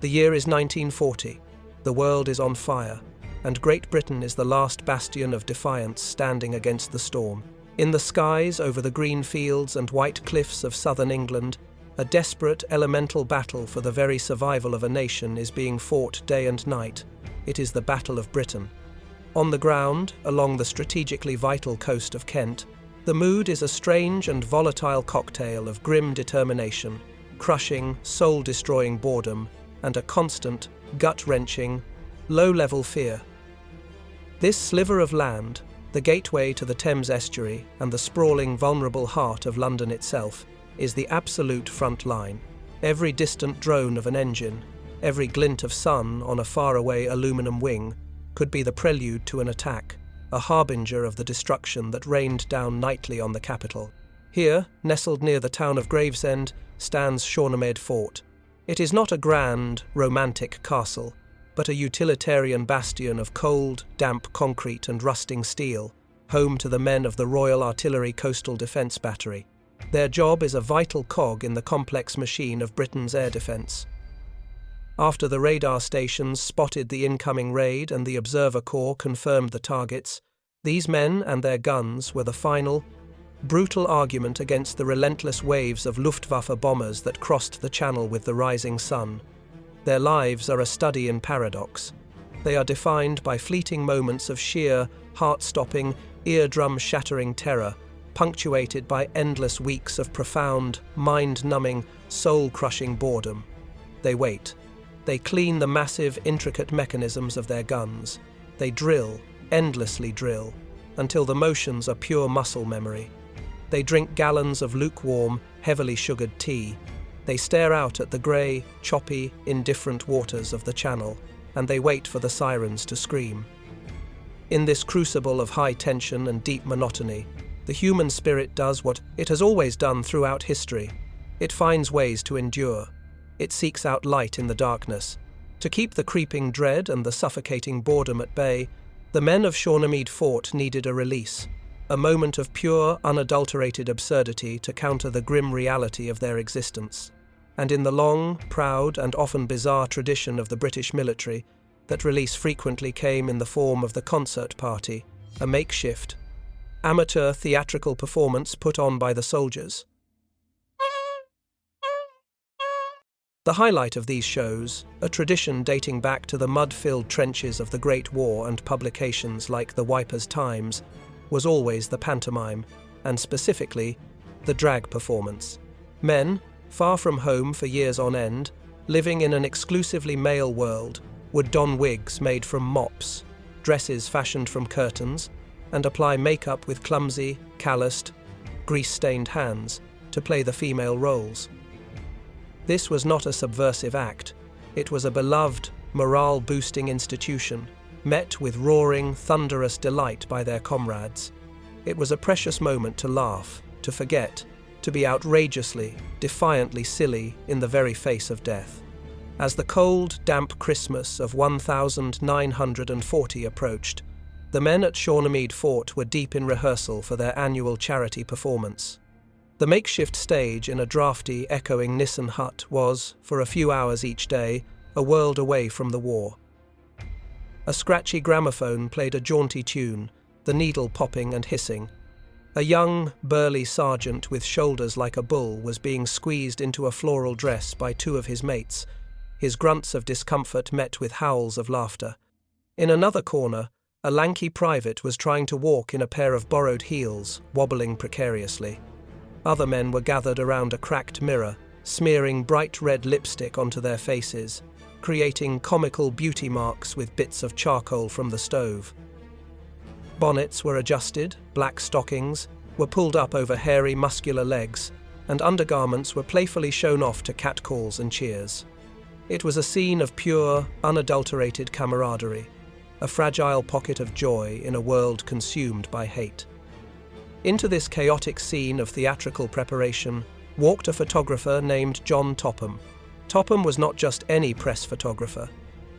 The year is 1940. The world is on fire, and Great Britain is the last bastion of defiance standing against the storm. In the skies over the green fields and white cliffs of southern England, a desperate elemental battle for the very survival of a nation is being fought day and night. It is the Battle of Britain. On the ground, along the strategically vital coast of Kent, the mood is a strange and volatile cocktail of grim determination, crushing, soul-destroying boredom, and a constant, gut-wrenching, low-level fear. This sliver of land, the gateway to the Thames estuary and the sprawling, vulnerable heart of London itself, is the absolute front line. Every distant drone of an engine, every glint of sun on a faraway aluminum wing, could be the prelude to an attack, a harbinger of the destruction that rained down nightly on the capital. Here, nestled near the town of Gravesend, stands Shornemead Fort. It is not a grand, romantic castle, but a utilitarian bastion of cold, damp concrete and rusting steel, home to the men of the Royal Artillery Coastal Defence Battery. Their job is a vital cog in the complex machine of Britain's air defence. After the radar stations spotted the incoming raid and the observer corps confirmed the targets, these men and their guns were the final, brutal argument against the relentless waves of Luftwaffe bombers that crossed the Channel with the rising sun. Their lives are a study in paradox. They are defined by fleeting moments of sheer, heart-stopping, eardrum-shattering terror, punctuated by endless weeks of profound, mind-numbing, soul-crushing boredom. They wait. They clean the massive, intricate mechanisms of their guns. They drill, endlessly drill, until the motions are pure muscle memory. They drink gallons of lukewarm, heavily sugared tea. They stare out at the grey, choppy, indifferent waters of the Channel, and they wait for the sirens to scream. In this crucible of high tension and deep monotony, the human spirit does what it has always done throughout history. It finds ways to endure. It seeks out light in the darkness. To keep the creeping dread and the suffocating boredom at bay, the men of Shornemead Fort needed a release, a moment of pure, unadulterated absurdity to counter the grim reality of their existence. And in the long, proud, and often bizarre tradition of the British military, that release frequently came in the form of the concert party, a makeshift, amateur theatrical performance put on by the soldiers. The highlight of these shows, a tradition dating back to the mud-filled trenches of the Great War and publications like the WWII's Times, was always the pantomime, and specifically, the drag performance. Men, far from home for years on end, living in an exclusively male world, would don wigs made from mops, dresses fashioned from curtains, and apply makeup with clumsy, calloused, grease-stained hands to play the female roles. This was not a subversive act. It was a beloved, morale-boosting institution, met with roaring, thunderous delight by their comrades. It was a precious moment to laugh, to forget, to be outrageously, defiantly silly in the very face of death. As the cold, damp Christmas of 1940 approached, the men at Shornemead Fort were deep in rehearsal for their annual charity performance. The makeshift stage in a drafty, echoing Nissen hut was, for a few hours each day, a world away from the war. A scratchy gramophone played a jaunty tune, the needle popping and hissing. A young, burly sergeant with shoulders like a bull was being squeezed into a floral dress by two of his mates, his grunts of discomfort met with howls of laughter. In another corner, a lanky private was trying to walk in a pair of borrowed heels, wobbling precariously. Other men were gathered around a cracked mirror, smearing bright red lipstick onto their faces, creating comical beauty marks with bits of charcoal from the stove. Bonnets were adjusted, black stockings were pulled up over hairy, muscular legs, and undergarments were playfully shown off to catcalls and cheers. It was a scene of pure, unadulterated camaraderie, a fragile pocket of joy in a world consumed by hate. Into this chaotic scene of theatrical preparation walked a photographer named John Topham. Topham was not just any press photographer.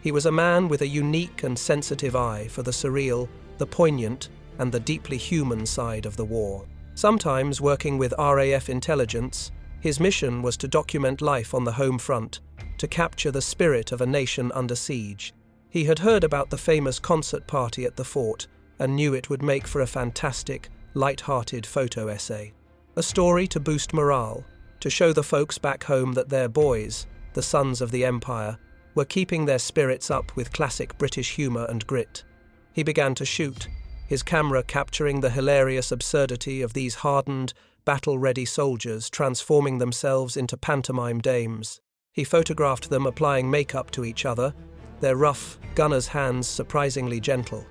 He was a man with a unique and sensitive eye for the surreal, the poignant, and the deeply human side of the war. Sometimes working with RAF intelligence, his mission was to document life on the home front, to capture the spirit of a nation under siege. He had heard about the famous concert party at the fort and knew it would make for a fantastic, light-hearted photo essay. A story to boost morale, to show the folks back home that their boys, the sons of the Empire, were keeping their spirits up with classic British humour and grit. He began to shoot, his camera capturing the hilarious absurdity of these hardened, battle-ready soldiers transforming themselves into pantomime dames. He photographed them applying makeup to each other, their rough, gunners' hands surprisingly gentle.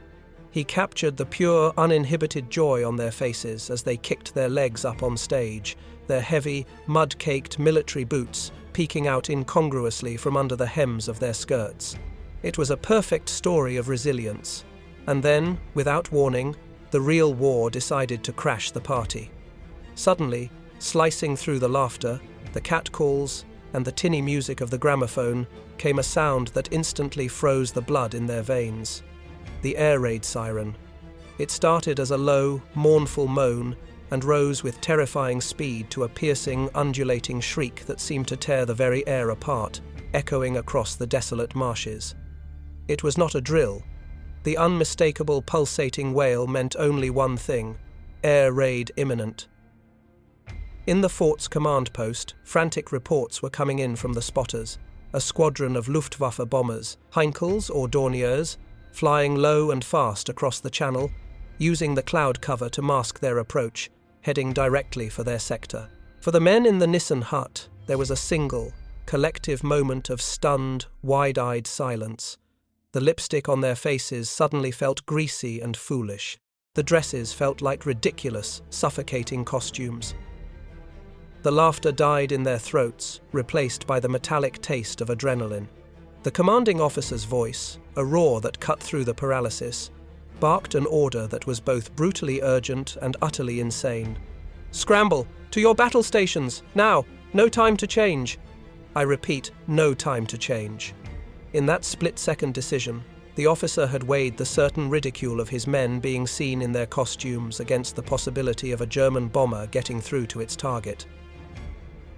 He captured the pure, uninhibited joy on their faces as they kicked their legs up on stage, their heavy, mud-caked military boots peeking out incongruously from under the hems of their skirts. It was a perfect story of resilience. And then, without warning, the real war decided to crash the party. Suddenly, slicing through the laughter, the catcalls, and the tinny music of the gramophone, came a sound that instantly froze the blood in their veins. The air raid siren. It started as a low, mournful moan and rose with terrifying speed to a piercing, undulating shriek that seemed to tear the very air apart, echoing across the desolate marshes. It was not a drill. The unmistakable pulsating wail meant only one thing: air raid imminent. In the fort's command post, frantic reports were coming in from the spotters. A squadron of Luftwaffe bombers, Heinkels or Dorniers, flying low and fast across the channel, using the cloud cover to mask their approach, heading directly for their sector. For the men in the Nissen hut, there was a single, collective moment of stunned, wide-eyed silence. The lipstick on their faces suddenly felt greasy and foolish. The dresses felt like ridiculous, suffocating costumes. The laughter died in their throats, replaced by the metallic taste of adrenaline. The commanding officer's voice, a roar that cut through the paralysis, barked an order that was both brutally urgent and utterly insane. "Scramble! To your battle stations! Now! No time to change!" I repeat, no time to change. In that split-second decision, the officer had weighed the certain ridicule of his men being seen in their costumes against the possibility of a German bomber getting through to its target.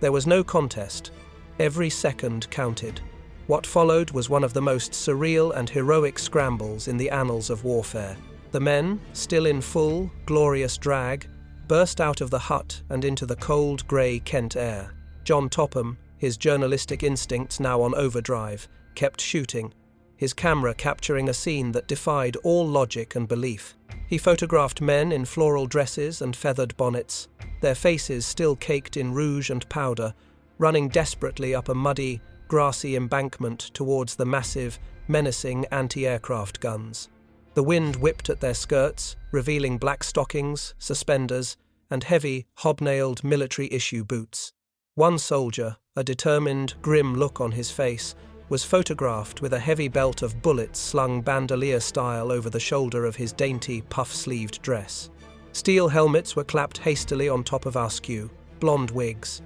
There was no contest. Every second counted. What followed was one of the most surreal and heroic scrambles in the annals of warfare. The men, still in full, glorious drag, burst out of the hut and into the cold, grey Kent air. John Topham, his journalistic instincts now on overdrive, kept shooting, his camera capturing a scene that defied all logic and belief. He photographed men in floral dresses and feathered bonnets, their faces still caked in rouge and powder, running desperately up a muddy, grassy embankment towards the massive, menacing anti-aircraft guns. The wind whipped at their skirts, revealing black stockings, suspenders, and heavy, hobnailed military-issue boots. One soldier, a determined, grim look on his face, was photographed with a heavy belt of bullets slung bandolier-style over the shoulder of his dainty, puff-sleeved dress. Steel helmets were clapped hastily on top of askew, blonde wigs.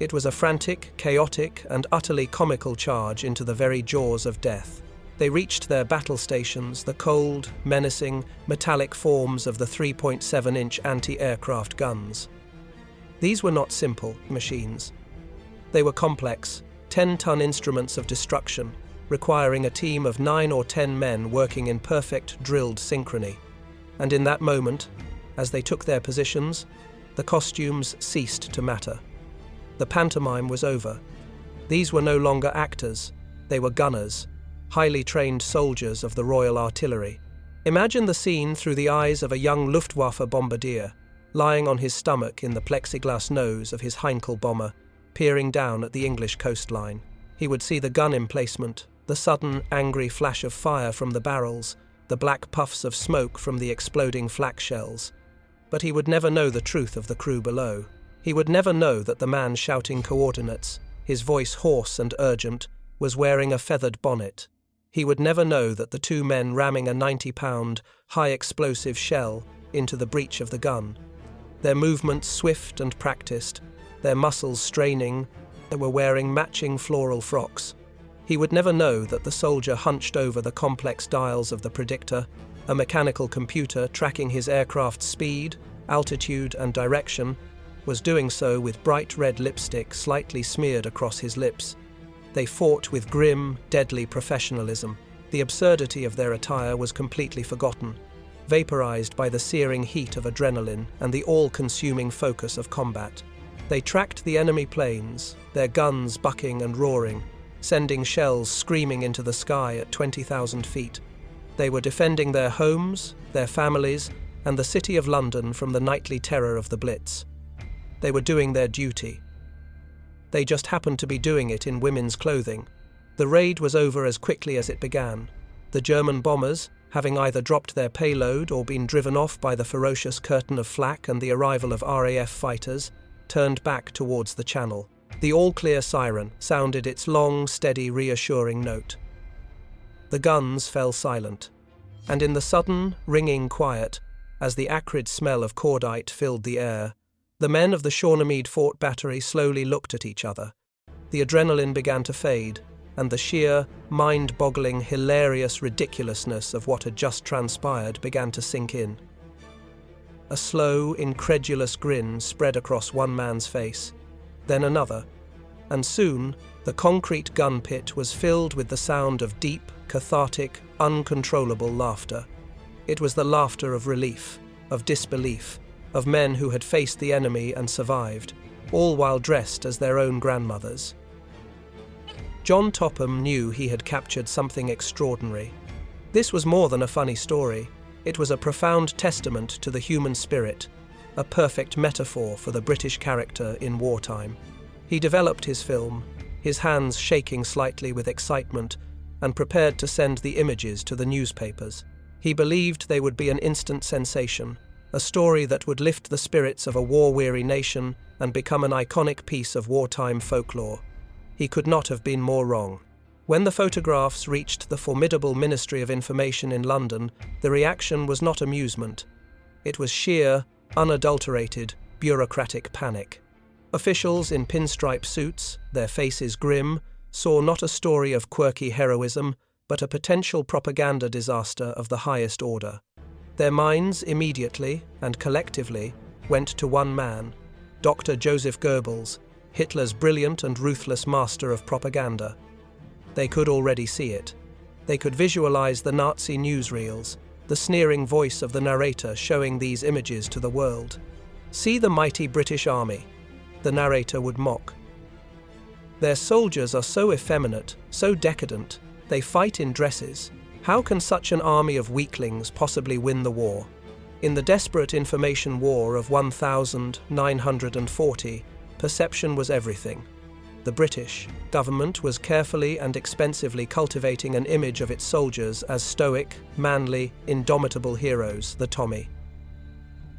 It was a frantic, chaotic, and utterly comical charge into the very jaws of death. They reached their battle stations, the cold, menacing, metallic forms of the 3.7-inch anti-aircraft guns. These were not simple machines. They were complex, 10-ton instruments of destruction, requiring a team of 9 or 10 men working in perfect, drilled synchrony. And in that moment, as they took their positions, the costumes ceased to matter. The pantomime was over. These were no longer actors, they were gunners, highly trained soldiers of the Royal Artillery. Imagine the scene through the eyes of a young Luftwaffe bombardier, lying on his stomach in the plexiglass nose of his Heinkel bomber, peering down at the English coastline. He would see the gun emplacement, the sudden, angry flash of fire from the barrels, the black puffs of smoke from the exploding flak shells. But he would never know the truth of the crew below. He would never know that the man shouting coordinates, his voice hoarse and urgent, was wearing a feathered bonnet. He would never know that the 2 men ramming a 90-pound, high-explosive shell into the breech of the gun, their movements swift and practiced, their muscles straining, they were wearing matching floral frocks. He would never know that the soldier hunched over the complex dials of the predictor, a mechanical computer tracking his aircraft's speed, altitude, and direction, was doing so with bright red lipstick slightly smeared across his lips. They fought with grim, deadly professionalism. The absurdity of their attire was completely forgotten, vaporized by the searing heat of adrenaline and the all-consuming focus of combat. They tracked the enemy planes, their guns bucking and roaring, sending shells screaming into the sky at 20,000 feet. They were defending their homes, their families, and the city of London from the nightly terror of the Blitz. They were doing their duty. They just happened to be doing it in women's clothing. The raid was over as quickly as it began. The German bombers, having either dropped their payload or been driven off by the ferocious curtain of flak and the arrival of RAF fighters, turned back towards the channel. The all-clear siren sounded its long, steady, reassuring note. The guns fell silent, and in the sudden, ringing quiet, as the acrid smell of cordite filled the air, the men of the Shornemead Fort battery slowly looked at each other. The adrenaline began to fade, and the sheer, mind-boggling, hilarious ridiculousness of what had just transpired began to sink in. A slow, incredulous grin spread across one man's face, then another, and soon the concrete gun pit was filled with the sound of deep, cathartic, uncontrollable laughter. It was the laughter of relief, of disbelief, of men who had faced the enemy and survived, all while dressed as their own grandmothers. John Topham knew he had captured something extraordinary. This was more than a funny story. It was a profound testament to the human spirit, a perfect metaphor for the British character in wartime. He developed his film, his hands shaking slightly with excitement, and prepared to send the images to the newspapers. He believed they would be an instant sensation, a story that would lift the spirits of a war-weary nation and become an iconic piece of wartime folklore. He could not have been more wrong. When the photographs reached the formidable Ministry of Information in London, the reaction was not amusement. It was sheer, unadulterated, bureaucratic panic. Officials in pinstripe suits, their faces grim, saw not a story of quirky heroism, but a potential propaganda disaster of the highest order. Their minds immediately and collectively went to one man, Dr. Joseph Goebbels, Hitler's brilliant and ruthless master of propaganda. They could already see it. They could visualize the Nazi newsreels, the sneering voice of the narrator showing these images to the world. "See the mighty British Army," the narrator would mock. "Their soldiers are so effeminate, so decadent, they fight in dresses. How can such an army of weaklings possibly win the war?" In the desperate information war of 1940, perception was everything. The British government was carefully and expensively cultivating an image of its soldiers as stoic, manly, indomitable heroes, the Tommy.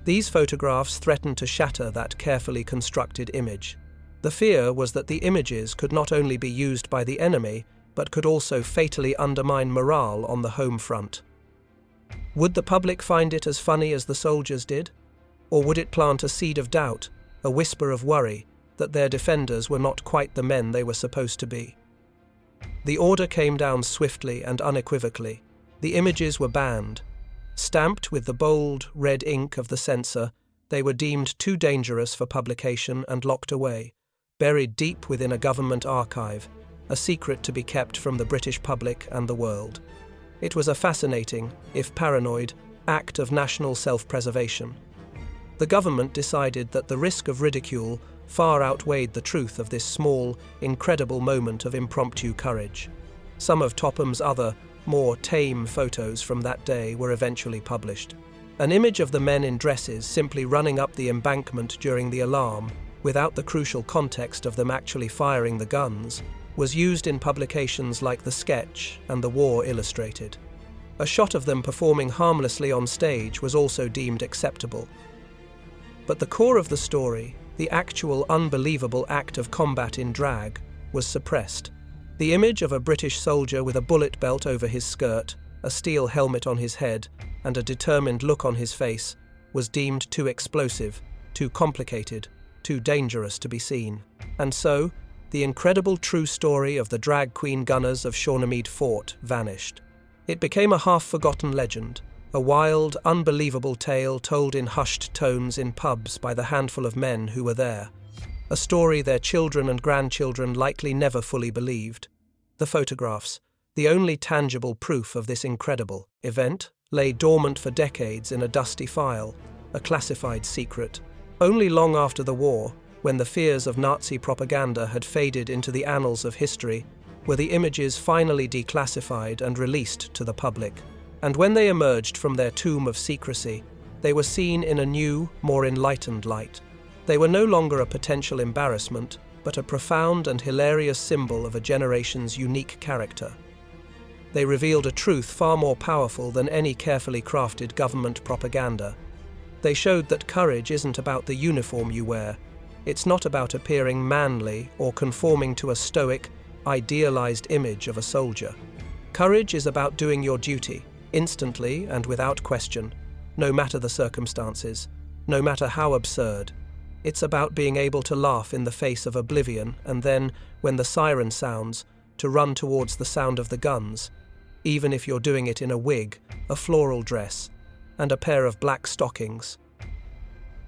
These photographs threatened to shatter that carefully constructed image. The fear was that the images could not only be used by the enemy, but could also fatally undermine morale on the home front. Would the public find it as funny as the soldiers did? Or would it plant a seed of doubt, a whisper of worry, that their defenders were not quite the men they were supposed to be? The order came down swiftly and unequivocally. The images were banned. Stamped with the bold, red ink of the censor, they were deemed too dangerous for publication and locked away, buried deep within a government archive, a secret to be kept from the British public and the world. It was a fascinating, if paranoid, act of national self-preservation. The government decided that the risk of ridicule far outweighed the truth of this small, incredible moment of impromptu courage. Some of Topham's other, more tame photos from that day were eventually published. An image of the men in dresses simply running up the embankment during the alarm, without the crucial context of them actually firing the guns, was used in publications like The Sketch and The War Illustrated. A shot of them performing harmlessly on stage was also deemed acceptable. But the core of the story, the actual unbelievable act of combat in drag, was suppressed. The image of a British soldier with a bullet belt over his skirt, a steel helmet on his head, and a determined look on his face was deemed too explosive, too complicated, too dangerous to be seen. And so, the incredible true story of the drag queen gunners of Shornemead Fort vanished. It became a half-forgotten legend, a wild, unbelievable tale told in hushed tones in pubs by the handful of men who were there. a story their children and grandchildren likely never fully believed. The photographs, the only tangible proof of this incredible event, lay dormant for decades in a dusty file, a classified secret. Only long after the war, when the fears of Nazi propaganda had faded into the annals of history, were the images finally declassified and released to the public. And when they emerged from their tomb of secrecy, they were seen in a new, more enlightened light. They were no longer a potential embarrassment, but a profound and hilarious symbol of a generation's unique character. They revealed a truth far more powerful than any carefully crafted government propaganda. They showed that courage isn't about the uniform you wear. It's not about appearing manly or conforming to a stoic, idealized image of a soldier. Courage is about doing your duty, instantly and without question, no matter the circumstances, no matter how absurd. It's about being able to laugh in the face of oblivion and then, when the siren sounds, to run towards the sound of the guns, even if you're doing it in a wig, a floral dress, and a pair of black stockings.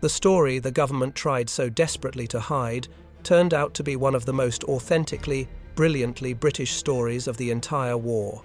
The story the government tried so desperately to hide turned out to be one of the most authentically, brilliantly British stories of the entire war.